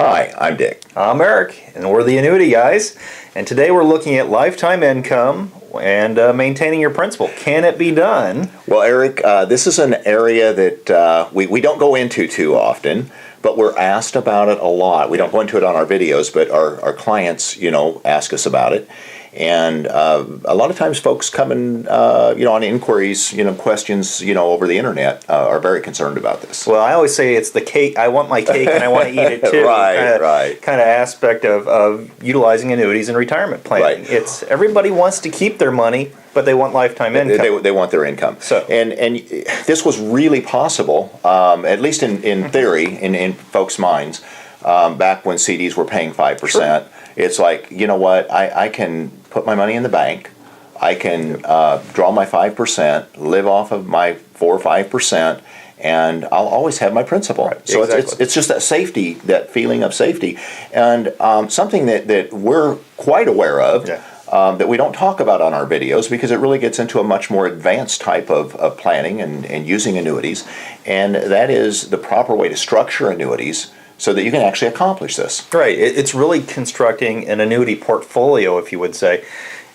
Hi, I'm Dick. I'm Eric, and we're the Annuity guys. And today we're looking at lifetime income and maintaining your principal. Can it be done? Well, Eric, this is an area that we don't go into too often, but we're asked about it a lot. We don't go into it on our videos, but our clients, ask us about it. And a lot of times folks come in, on inquiries, questions, over the internet are very concerned about this. Well, I always say it's the cake. I want my cake and I want to eat it too. Right. Kind of aspect of utilizing annuities and retirement planning. Right. It's everybody wants to keep their money, but they want lifetime income. They want their income. So. And this was really possible, at least in theory, in folks' minds, back when CDs were paying 5%. Sure. It's like, you know what, I can put my money in the bank, I can draw my 5%, live off of my 4 or 5%, and I'll always have my principal. Right, so exactly. it's just that safety, that feeling of safety. And something that we're quite aware of, that we don't talk about on our videos because it really gets into a much more advanced type of planning and using annuities, and that is the proper way to structure annuities so that you can actually accomplish this. Right. It's really constructing an annuity portfolio, if you would say,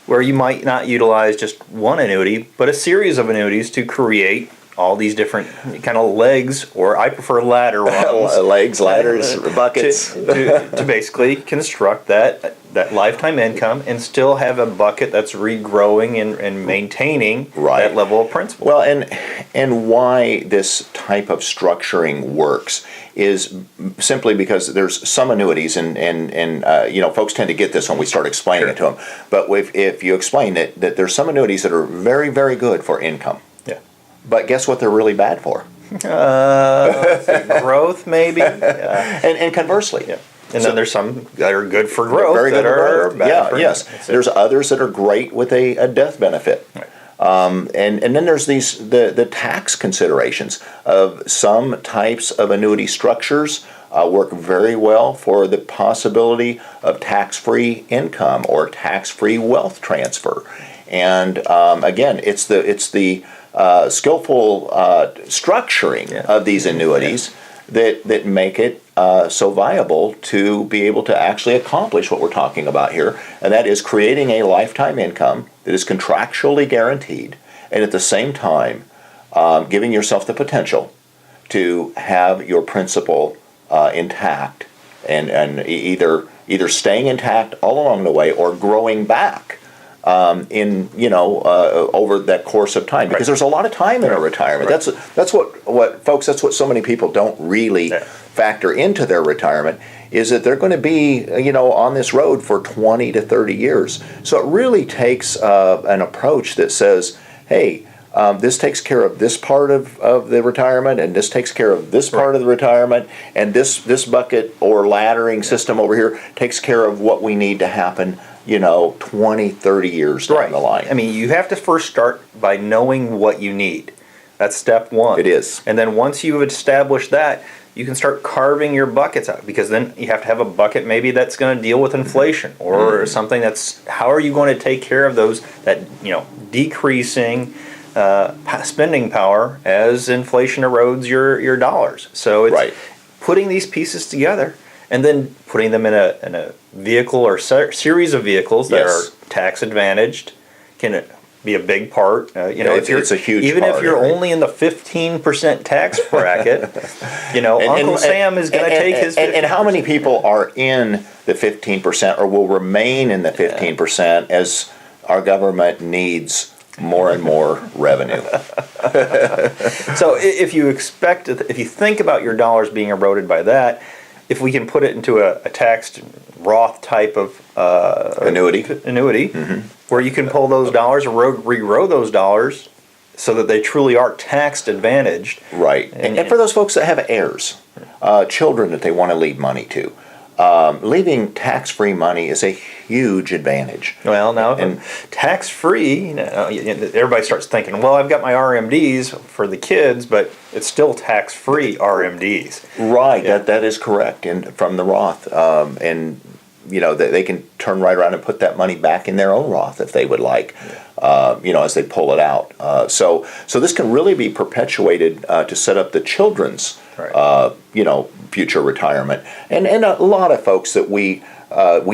where you might not utilize just one annuity, but a series of annuities to create all these different kind of legs, or I prefer ladder rungs. Legs, ladders, buckets. To basically construct that lifetime income and still have a bucket that's regrowing and maintaining that level of principal. Well, and why this type of structuring works is simply because there's some annuities, and folks tend to get this when we start explaining it to them. But if you explain it, that there's some annuities that are very, very good for income. Yeah. But guess what they're really bad for? Growth, maybe. And conversely. Yeah. And then there's some that are good for growth. Very good that for are growth. bad for Yes. There's others that are great with a death benefit. Right. And then there's the tax considerations of some types of annuity structures work very well for the possibility of tax-free income or tax-free wealth transfer. And again, it's the skillful structuring of these annuities that make it so viable to be able to actually accomplish what we're talking about here, and that is creating a lifetime income that is contractually guaranteed, and at the same time giving yourself the potential to have your principal intact and either staying intact all along the way or growing back over that course of time, because there's a lot of time in a retirement. That's what folks. That's what so many people don't really factor into their retirement, is that they're going to be on this road for 20 to 30 years. So it really takes an approach that says, hey, this takes care of this part of the retirement, and this takes care of this part of the retirement, and this bucket or laddering system over here takes care of what we need to happen 20, 30 years down the line. I mean, you have to first start by knowing what you need. That's step one. It is. And then once you've established that, you can start carving your buckets out, because then you have to have a bucket maybe that's going to deal with inflation, or something that's, how are you going to take care of that decreasing spending power as inflation erodes your dollars. So it's putting these pieces together and then putting them in a vehicle or series of vehicles that are tax advantaged can be a big part. It's a huge even part, if you're only in the 15% tax bracket, Uncle Sam is going to take his 15%. And how many people are in the 15% or will remain in the 15% as our government needs more and more revenue? So if you think about your dollars being eroded by that, if we can put it into a taxed Roth type of annuity, where you can pull those dollars or re-grow those dollars so that they truly are tax advantaged. Right. And for those folks that have heirs, children that they want to leave money to, leaving tax-free money is a huge advantage. Well, now, tax-free, everybody starts thinking, well, I've got my RMDs for the kids, but it's still tax-free RMDs. Right, that is correct, and from the Roth, and they can turn right around and put that money back in their own Roth if they would like, as they pull it out. So this can really be perpetuated to set up the children's, future retirement. And a lot of folks that we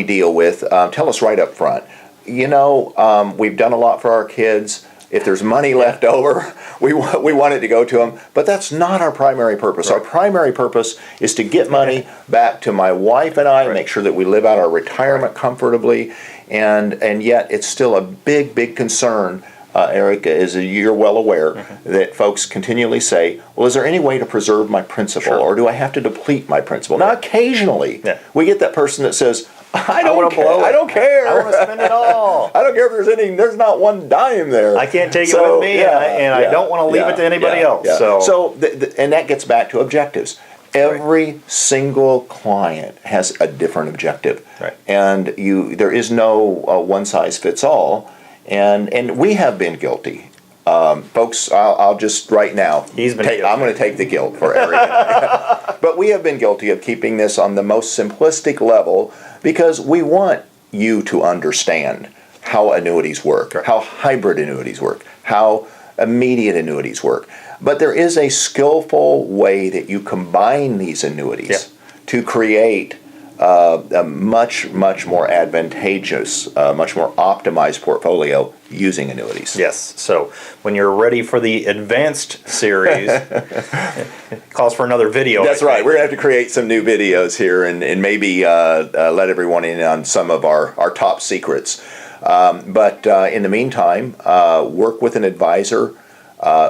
deal with tell us right up front, we've done a lot for our kids. If there's money left over, we want it to go to them. But that's not our primary purpose. Right. Our primary purpose is to get money back to my wife and I, make sure that we live out our retirement comfortably. And yet it's still a big concern, Eric, as you're well aware, that folks continually say, well, is there any way to preserve my principal? Or do I have to deplete my principal? Now, occasionally, we get that person that says, I don't care. I don't care. I want to spend it all. I don't care if there's not one dime there. I can't take it with me, and I don't want to leave it to anybody else. So and that gets back to objectives. Every single client has a different objective. Right. And there is no one size fits all. And we have been guilty. Folks, I'll just right now, I'm going to take the guilt for everything. But we have been guilty of keeping this on the most simplistic level because we want you to understand how annuities work, how hybrid annuities work, how immediate annuities work. But there is a skillful way that you combine these annuities to create a much more advantageous, much more optimized portfolio using annuities. Yes. So when you're ready for the advanced series, it calls for another video. That's right. We're going to have to create some new videos here and maybe let everyone in on some of our top secrets. But in the meantime, work with an advisor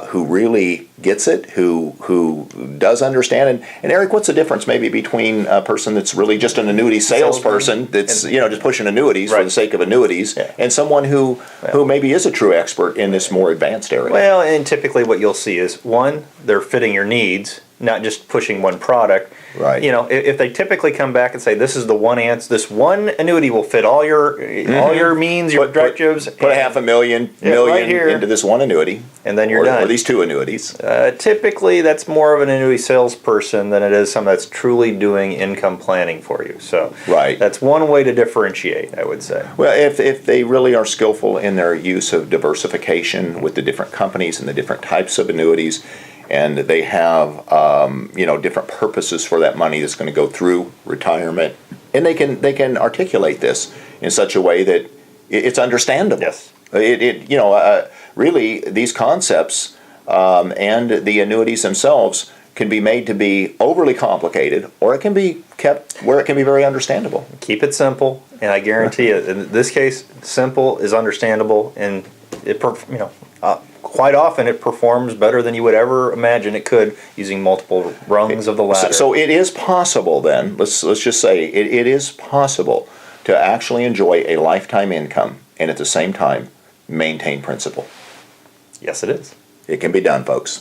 who really gets it, who does understand. And Eric, what's the difference maybe between a person that's really just an annuity salesperson that's just pushing annuities for the sake of annuities, and someone who maybe is a true expert in this more advanced area? Well, and typically what you'll see is, one, they're fitting your needs, not just pushing one product. Right. If they typically come back and say, this is the one answer, this one annuity will fit all your means, your objectives. Put $500,000 right here into this one annuity. And then you're done. Or these two annuities. Typically, that's more of an annuity salesperson than it is someone that's truly doing income planning for you. So that's one way to differentiate, I would say. Well, if they really are skillful in their use of diversification with the different companies and the different types of annuities, and they have different purposes for that money that's going to go through retirement, and they can articulate this in such a way that it's understandable. Yes. Really these concepts and the annuities themselves can be made to be overly complicated, or it can be kept where it can be very understandable. Keep it simple, and I guarantee you, in this case, simple is understandable, and it quite often it performs better than you would ever imagine it could using multiple rungs of the ladder. So it is possible then, let's just say, it is possible to actually enjoy a lifetime income and at the same time maintain principal. Yes, it is. It can be done, folks.